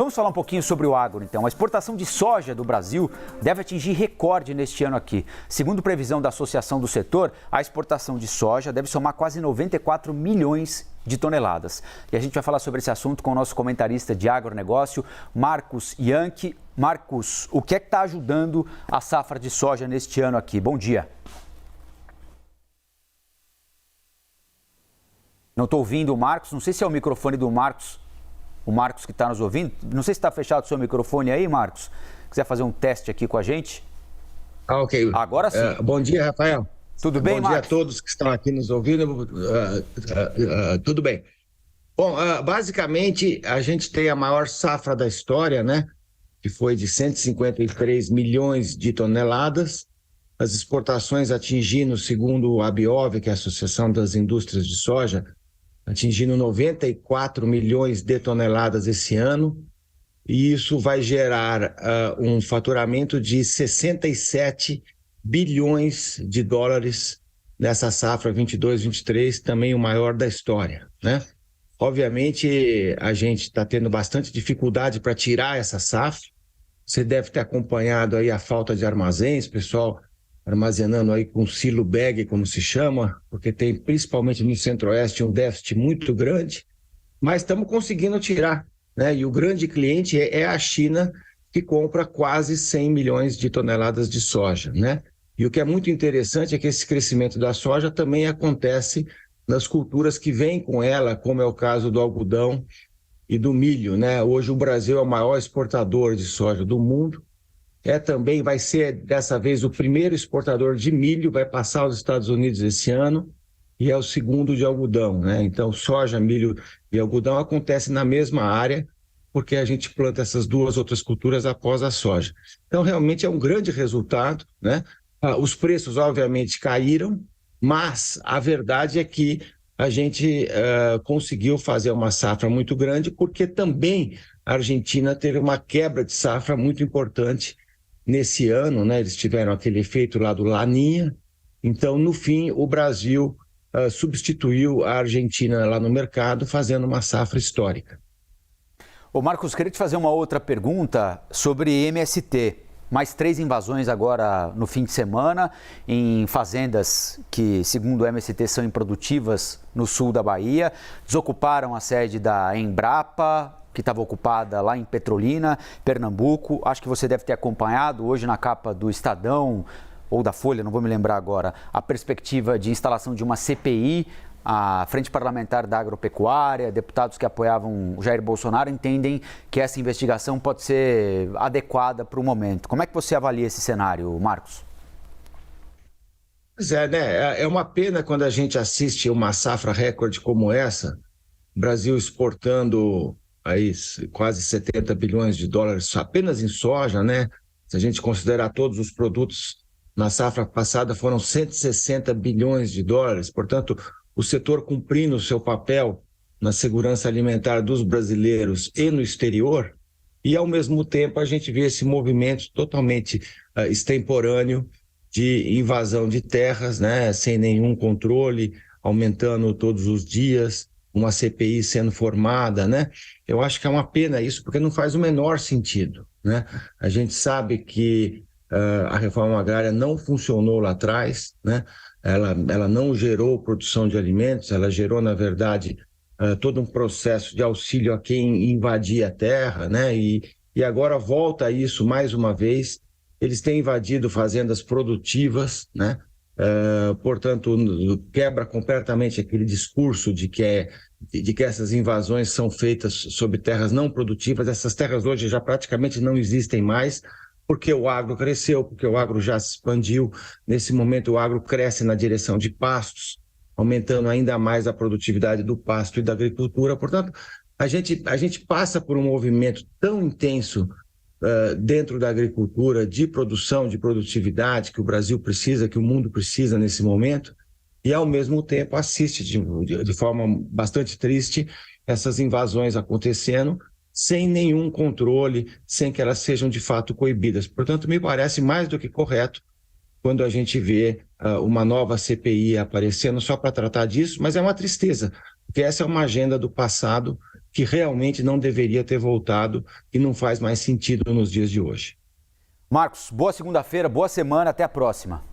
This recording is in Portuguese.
Vamos falar um pouquinho sobre o agro, então. A exportação de soja do Brasil deve atingir recorde neste ano aqui. Segundo previsão da Associação do Setor, a exportação de soja deve somar quase 94 milhões de toneladas. E a gente vai falar sobre esse assunto com o nosso comentarista de agronegócio, Marcos Yankee. Marcos, o que é que está ajudando a safra de soja neste ano aqui? Bom dia. Não estou ouvindo o Marcos, não sei se é o microfone do Marcos. O Marcos que está nos ouvindo. Não sei se está fechado o seu microfone aí, Marcos. Quiser fazer um teste aqui com a gente? Ok. Agora sim. Bom dia, Rafael. Tudo bem, Marcos? Bom dia a todos que estão aqui nos ouvindo. Tudo bem. Bom, basicamente, a gente tem a maior safra da história, né? Que foi de 153 milhões de toneladas. As exportações atingindo, segundo a Abiov, que é a Associação das Indústrias de Soja, atingindo 94 milhões de toneladas esse ano, e isso vai gerar um faturamento de 67 bilhões de dólares nessa safra 22-23, também o maior da história, né? Obviamente, a gente está tendo bastante dificuldade para tirar essa safra. Você deve ter acompanhado aí a falta de armazéns, pessoal armazenando aí com silo bag, como se chama, porque tem, principalmente no Centro-Oeste, um déficit muito grande, mas estamos conseguindo tirar, né? E o grande cliente é a China, que compra quase 100 milhões de toneladas de soja, né? E o que é muito interessante é que esse crescimento da soja também acontece nas culturas que vêm com ela, como é o caso do algodão e do milho, né? Hoje o Brasil é o maior exportador de soja do mundo. Também vai ser, dessa vez, o primeiro exportador de milho, vai passar aos Estados Unidos esse ano, e é o segundo de algodão, né? Então, soja, milho e algodão acontecem na mesma área, porque a gente planta essas duas outras culturas após a soja. Então, realmente é um grande resultado, né? Os preços, obviamente, caíram, mas a verdade é que a gente conseguiu fazer uma safra muito grande, porque também a Argentina teve uma quebra de safra muito importante nesse ano, né? Eles tiveram aquele efeito lá do Laninha. Então, no fim, o Brasil substituiu a Argentina lá no mercado, fazendo uma safra histórica. Ô Marcos, queria te fazer uma outra pergunta sobre MST. Mais 3 invasões agora no fim de semana em fazendas que, segundo o MST, são improdutivas no sul da Bahia. Desocuparam a sede da Embrapa, que estava ocupada lá em Petrolina, Pernambuco. Acho que você deve ter acompanhado hoje na capa do Estadão ou da Folha, não vou me lembrar agora, a perspectiva de instalação de uma CPI. A Frente Parlamentar da Agropecuária, deputados que apoiavam o Jair Bolsonaro entendem que essa investigação pode ser adequada para o momento. Como é que você avalia esse cenário, Marcos? Pois é, né? É uma pena quando a gente assiste uma safra recorde como essa, Brasil exportando aí quase 70 bilhões de dólares apenas em soja, né? Se a gente considerar todos os produtos, na safra passada foram 160 bilhões de dólares, portanto, o setor cumprindo o seu papel na segurança alimentar dos brasileiros e no exterior, e ao mesmo tempo a gente vê esse movimento totalmente extemporâneo de invasão de terras, né? Sem nenhum controle, aumentando todos os dias, uma CPI sendo formada, né? Eu acho que é uma pena isso, porque não faz o menor sentido, né? A gente sabe que a reforma agrária não funcionou lá atrás, né? Ela não gerou produção de alimentos, ela gerou, na verdade, todo um processo de auxílio a quem invadia a terra, né? E agora volta a isso mais uma vez. Eles têm invadido fazendas produtivas, né? Portanto, quebra completamente aquele discurso de que essas invasões são feitas sobre terras não produtivas. Essas terras hoje já praticamente não existem mais, porque o agro cresceu, porque o agro já se expandiu. Nesse momento, o agro cresce na direção de pastos, aumentando ainda mais a produtividade do pasto e da agricultura. Portanto, a gente passa por um movimento tão intenso dentro da agricultura, de produção, de produtividade, que o Brasil precisa, que o mundo precisa nesse momento, e ao mesmo tempo assiste de forma bastante triste essas invasões acontecendo, sem nenhum controle, sem que elas sejam de fato coibidas. Portanto, me parece mais do que correto quando a gente vê uma nova CPI aparecendo só para tratar disso, mas é uma tristeza, porque essa é uma agenda do passado que realmente não deveria ter voltado e não faz mais sentido nos dias de hoje. Marcos, boa segunda-feira, boa semana, até a próxima.